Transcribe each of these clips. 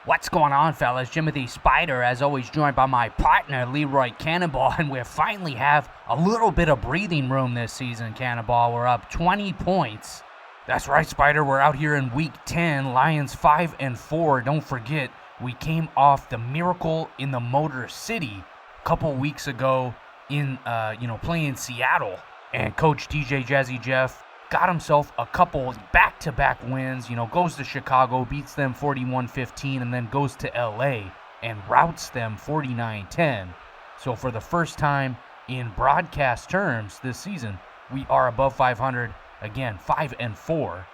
What's going on, fellas? Jimothy Spyder, as always, joined by my partner, LeRoy Cannonball, and we finally have a little bit of breathing room this season, Cannonball. We're up 20 points. That's right, Spyder. We're out here in Week 10, Lions 5-4. Don't forget, we came off the miracle in the Motor City a couple weeks ago in, playing Seattle. And Coach DJJazzyJeff got himself a couple back-to-back wins, goes to Chicago, beats them 41-15, and then goes to LA and routs them 49-10. So for the first time in broadcast terms this season, we are above 500, again, 5-4.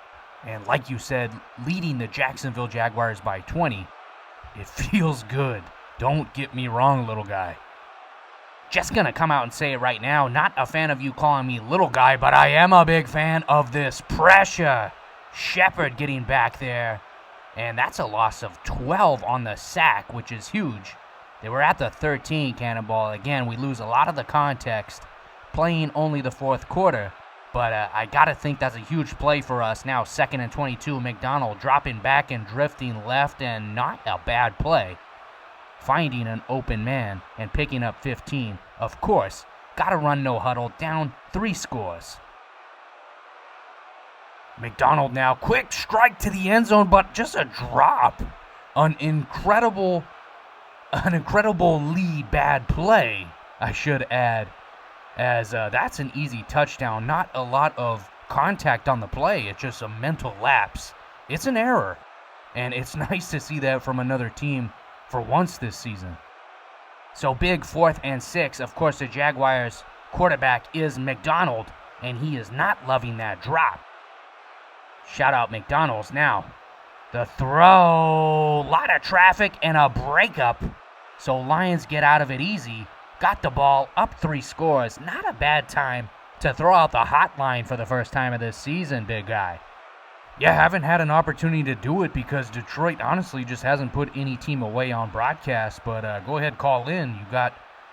And like you said, leading the Jacksonville Jaguars by 20. It feels good. Don't get me wrong, little guy. Just gonna come out and say it right now, not a fan of you calling me little guy, but I am a big fan of this pressure. Shepard getting back there, and that's a loss of 12 on the sack, which is huge. They were at the 13, Cannonball. Again, we lose a lot of the context, playing only the fourth quarter, but I gotta think that's a huge play for us. Now 2nd and 22, McDonald dropping back and drifting left, and not a bad play. Finding an open man and picking up 15. Of course, gotta run no huddle, down 3 scores. McDonald now, quick strike to the end zone, but just a drop. An incredible lead, bad play, I should add, as that's an easy touchdown. Not a lot of contact on the play, it's just a mental lapse. It's an error, and it's nice to see that from another team for once this season. So big 4th and 6. Of course, the Jaguars quarterback is McDonald, and he is not loving that drop. Shout out McDonald's now. The throw, lot of traffic and a breakup. So Lions get out of it easy. Got the ball, up 3 scores. Not a bad time to throw out the hotline for the first time of this season, big guy. Yeah, haven't had an opportunity to do it because Detroit honestly just hasn't put any team away on broadcast, but go ahead, call in.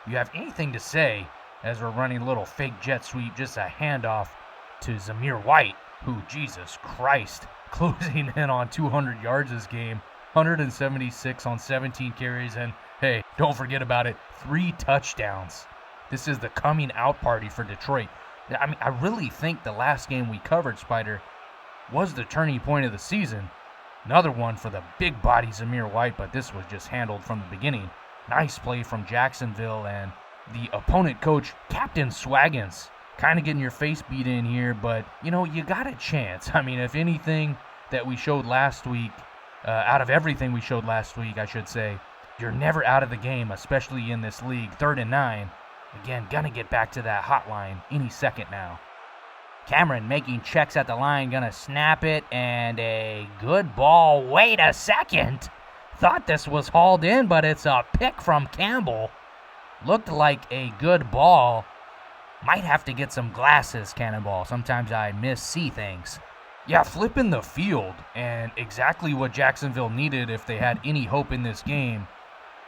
You have anything to say as we're running a little fake jet sweep, just a handoff to Zamir White, who, Jesus Christ, closing in on 200 yards this game, 176 on 17 carries, and hey, don't forget about it, 3 touchdowns. This is the coming out party for Detroit. I mean, I really think the last game we covered, Spyder, was the turning point of the season. Another one for the big body Zamir White, but this was just handled from the beginning. Nice play from Jacksonville, and the opponent coach, Captain Swaggins, kind of getting your face beat in here, but, you got a chance. I mean, if anything that we showed last week, out of everything we showed last week, I should say, you're never out of the game, especially in this league. 3rd and 9. Again, gonna get back to that hotline any second now. Cameron making checks at the line, gonna snap it, and a good ball. Wait a second. Thought this was hauled in, but it's a pick from Campbell. Looked like a good ball. Might have to get some glasses, Cannonball. Sometimes I see things. Yeah, flipping the field, and exactly what Jacksonville needed if they had any hope in this game.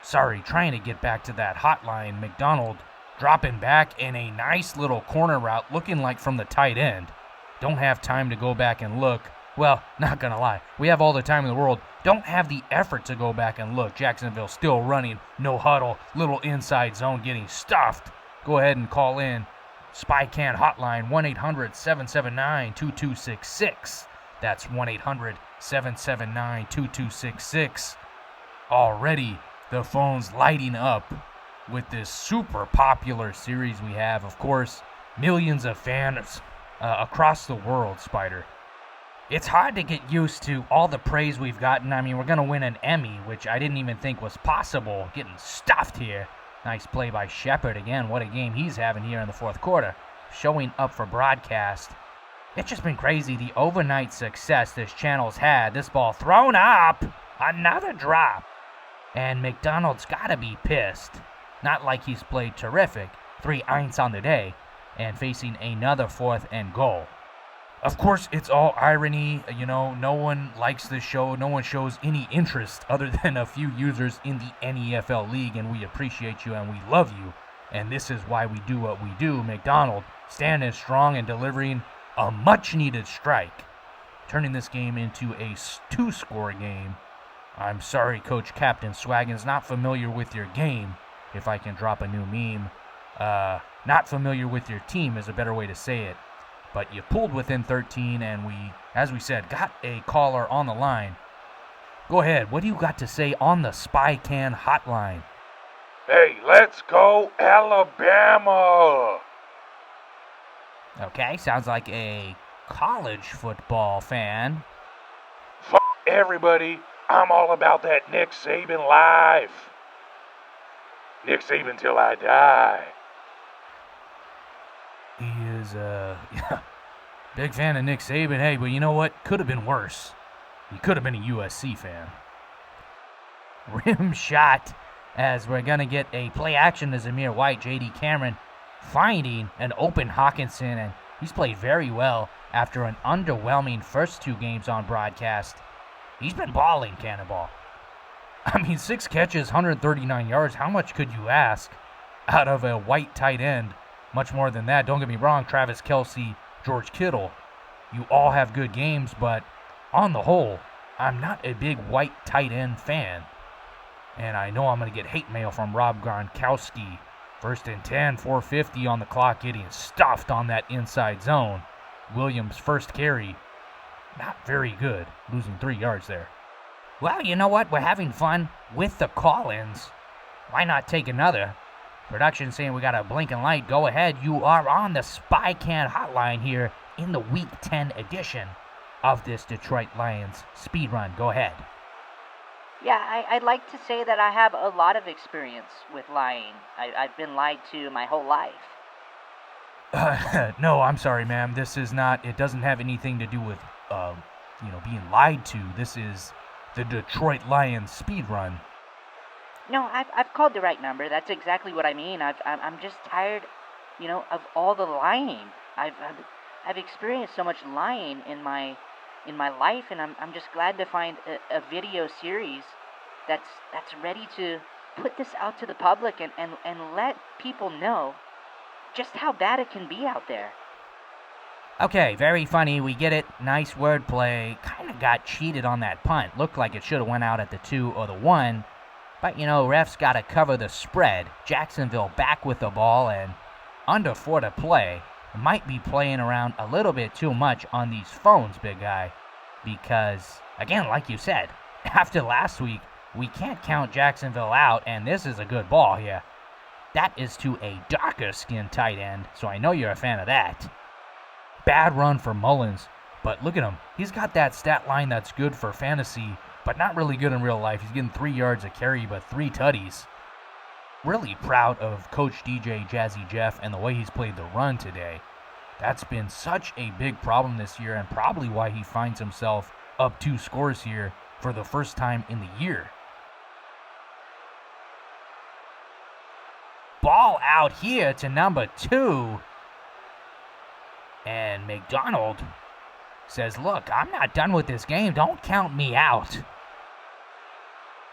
Sorry, trying to get back to that hotline. McDonald dropping back in a nice little corner route, looking like from the tight end. Don't have time to go back and look. Well, not gonna lie, we have all the time in the world. Don't have the effort to go back and look. Jacksonville still running, no huddle, little inside zone getting stuffed. Go ahead and call in. Spy Can hotline, 1-800-779-2266. That's 1-800-779-2266. Already, the phone's lighting up with this super popular series we have. Of course, millions of fans across the world, Spyder. It's hard to get used to all the praise we've gotten. I mean, we're going to win an Emmy, which I didn't even think was possible. Getting stuffed here. Nice play by Shepard. Again, what a game he's having here in the fourth quarter. Showing up for broadcast. It's just been crazy, the overnight success this channel's had. This ball thrown up. Another drop. And McDonald's got to be pissed. Not like he's played terrific. 3 eints on the day. And facing another 4th and goal. Of course, it's all irony. No one likes this show. No one shows any interest other than a few users in the NEFL League. And we appreciate you and we love you. And this is why we do what we do. McDonald standing strong and delivering a much-needed strike. Turning this game into a 2-score game. I'm sorry, Coach Captain Swaggin's not familiar with your game, if I can drop a new meme. Not familiar with your team is a better way to say it. But you pulled within 13, and we, as we said, got a caller on the line. Go ahead, what do you got to say on the Spy Can hotline? Hey, let's go Alabama! Okay, sounds like a college football fan. Fuck everybody, I'm all about that Nick Saban life. Nick Saban till I die. He is, big fan of Nick Saban. Hey, but you know what? Could have been worse. He could have been a USC fan. Rim shot, as we're going to get a play action to Zamir White. J.D. Cameron finding an open Hawkinson, and he's played very well after an underwhelming first 2 games on broadcast. He's been balling, Cannonball. I mean, 6 catches, 139 yards. How much could you ask out of a White tight end? Much more than that. Don't get me wrong, Travis Kelce, George Kittle, you all have good games, but on the whole, I'm not a big White tight end fan. And I know I'm going to get hate mail from Rob Gronkowski. 1st and 10, 4:50 on the clock, getting stuffed on that inside zone. Williams' first carry, not very good, losing 3 yards there. Well, you know what? We're having fun with the call-ins. Why not take another? Production saying we got a blinking light. Go ahead. You are on the Spy Can hotline here in the Week 10 edition of this Detroit Lions speed run. Go ahead. Yeah, I'd like to say that I have a lot of experience with lying. I've been lied to my whole life. No, I'm sorry, ma'am. This is not, it doesn't have anything to do with, being lied to. This is the Detroit Lions speed run. No, I've called the right number. That's exactly what I mean. I'm just tired, of all the lying. I've experienced so much lying in my life, and I'm just glad to find a video series that's ready to put this out to the public and let people know just how bad it can be out there. Okay, very funny. We get it. Nice wordplay. Kind of got cheated on that punt. Looked like it should have went out at the 2 or the 1. But, refs got to cover the spread. Jacksonville back with the ball and under 4 to play. Might be playing around a little bit too much on these phones, big guy. Because, again, like you said, after last week, we can't count Jacksonville out, and this is a good ball here. That is to a darker-skinned tight end, so I know you're a fan of that. Bad run for Mullins, but look at him. He's got that stat line that's good for fantasy, but not really good in real life. He's getting 3 yards a carry, but 3 tutties. Really proud of Coach DJJazzyJeff and the way he's played the run today. That's been such a big problem this year, and probably why he finds himself up 2 scores here for the first time in the year. Ball out here to number 2. And McDonald says, look, I'm not done with this game. Don't count me out.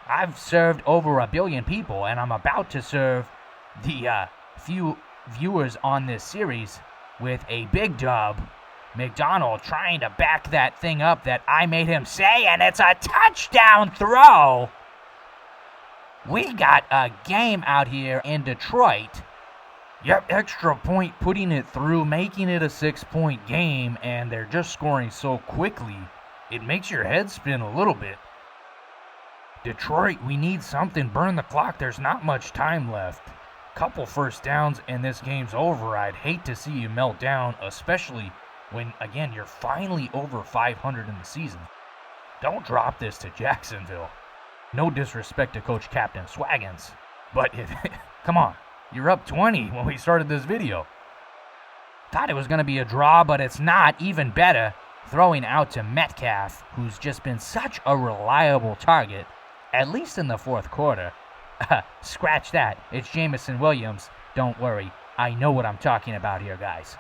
I've served over 1 billion people, and I'm about to serve the few viewers on this series with a big dub. McDonald trying to back that thing up that I made him say, and it's a touchdown throw. We got a game out here in Detroit. Yep, extra point, putting it through, making it a 6-point game, and they're just scoring so quickly, it makes your head spin a little bit. Detroit, we need something. Burn the clock. There's not much time left. Couple first downs and this game's over. I'd hate to see you melt down, especially when, again, you're finally over 500 in the season. Don't drop this to Jacksonville. No disrespect to Coach Captain Swaggins, but come on. You're up 20 when we started this video. Thought it was going to be a draw, but it's not. Even better, throwing out to Metcalf, who's just been such a reliable target, at least in the fourth quarter. Scratch that. It's Jameson Williams. Don't worry. I know what I'm talking about here, guys.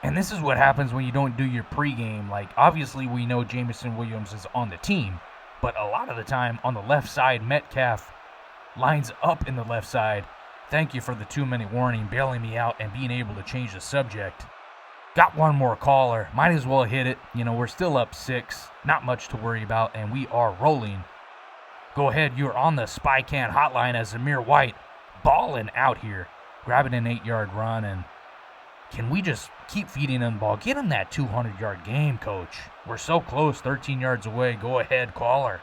And this is what happens when you don't do your pregame. Like, obviously we know Jameson Williams is on the team, but a lot of the time on the left side, Metcalf lines up in the left side. Thank you for the 2-minute warning, bailing me out and being able to change the subject. Got one more caller. Might as well hit it. We're still up 6. Not much to worry about, and we are rolling. Go ahead, you're on the Spy Can hotline as Zamir White balling out here, grabbing an 8-yard run, and can we just keep feeding him the ball? Get him that 200-yard game, Coach. We're so close, 13 yards away. Go ahead, caller.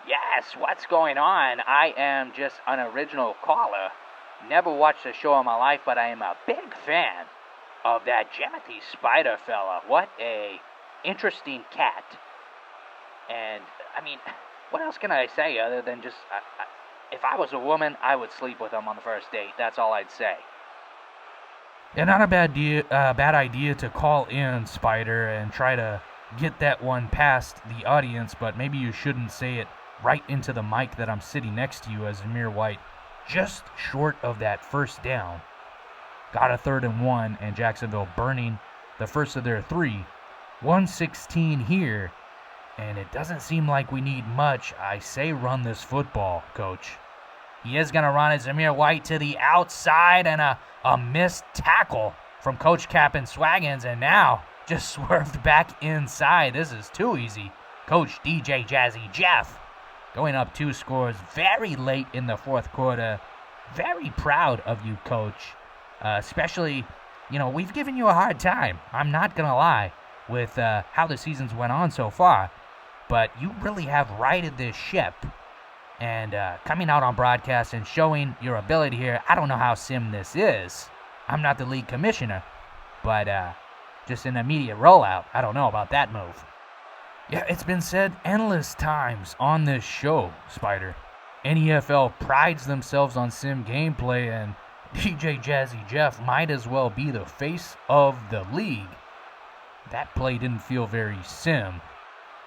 Yes, what's going on? I am just an original caller. Never watched a show in my life, but I am a big fan of that Jimothy Spyder fella. What a interesting cat. And, I mean, what else can I say other than just, if I was a woman, I would sleep with him on the first date. That's all I'd say. Yeah, not a bad idea to call in, Spider, and try to get that one past the audience, but maybe you shouldn't say it right into the mic that I'm sitting next to you as Zamir White, just short of that first down. Got a 3rd and 1, and Jacksonville burning the first of their 3. 1:16 here, and it doesn't seem like we need much. I say run this football, Coach. He is going to run it. Zamir White to the outside, and a missed tackle from Coach Captain Swaggins, and now just swerved back inside. This is too easy. Coach DJJazzyJeff going up 2 scores very late in the 4th quarter. Very proud of you, Coach. Especially, we've given you a hard time. I'm not going to lie with how the season's went on so far. But you really have righted this ship. And coming out on broadcast and showing your ability here, I don't know how sim this is. I'm not the league commissioner. But just an immediate rollout. I don't know about that move. Yeah, it's been said endless times on this show, Spider. NEFL prides themselves on sim gameplay, and DJJazzyJeff might as well be the face of the league. That play didn't feel very sim,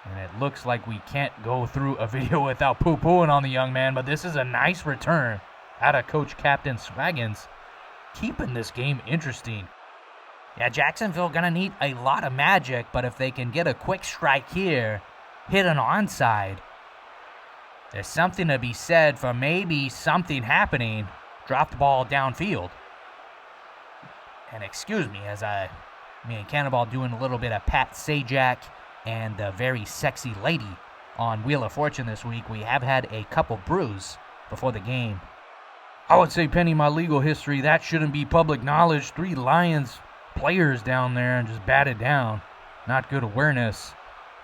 and it looks like we can't go through a video without poo-pooing on the young man, but this is a nice return out of Coach Captain Swaggins, keeping this game interesting. Yeah, Jacksonville gonna need a lot of magic, but if they can get a quick strike here, hit an onside, there's something to be said for maybe something happening. Dropped ball downfield. And excuse me, as me and Cannonball doing a little bit of Pat Sajak and the very sexy lady on Wheel of Fortune this week. We have had a couple brews before the game. I would say, Penny, my legal history, that shouldn't be public knowledge. 3 Lions players down there and just batted down. Not good awareness.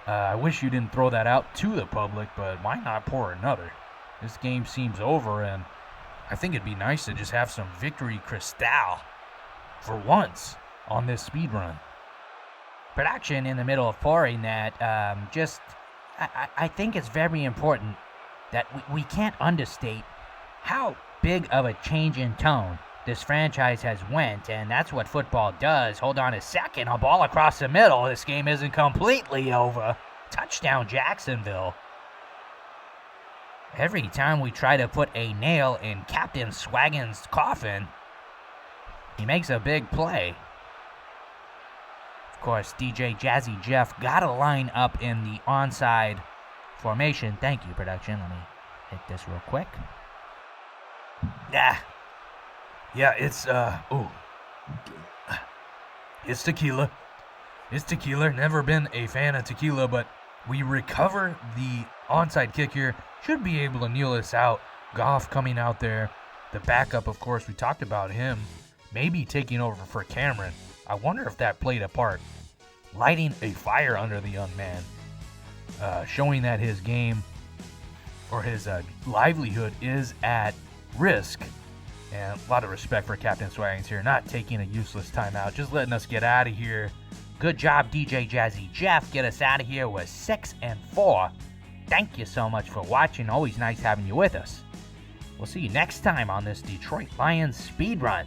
I wish you didn't throw that out to the public, but why not pour another? This game seems over, and I think it'd be nice to just have some victory crystal for once on this speed run. Production in the middle of pouring that, I think it's very important that we can't understate how big of a change in tone this franchise has went, and that's what football does. Hold on a second, a ball across the middle. This game isn't completely over. Touchdown, Jacksonville. Every time we try to put a nail in Captain Swaggin's coffin, he makes a big play. Of course, DJJazzyJeff got to line up in the onside formation. Thank you, production. Let me hit this real quick. Yeah, it's tequila. It's tequila. Never been a fan of tequila, but we recover the onside kick here. Should be able to kneel us out. Goff coming out there. The backup, of course, we talked about him. Maybe taking over for Cameron. I wonder if that played a part. Lighting a fire under the young man. Showing that his game or his livelihood is at risk. And a lot of respect for Captain Swaggins here. Not taking a useless timeout. Just letting us get out of here. Good job, DJJazzyJeff. Get us out of here with 6-4. Thank you so much for watching. Always nice having you with us. We'll see you next time on this Detroit Lions speed run.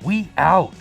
We out.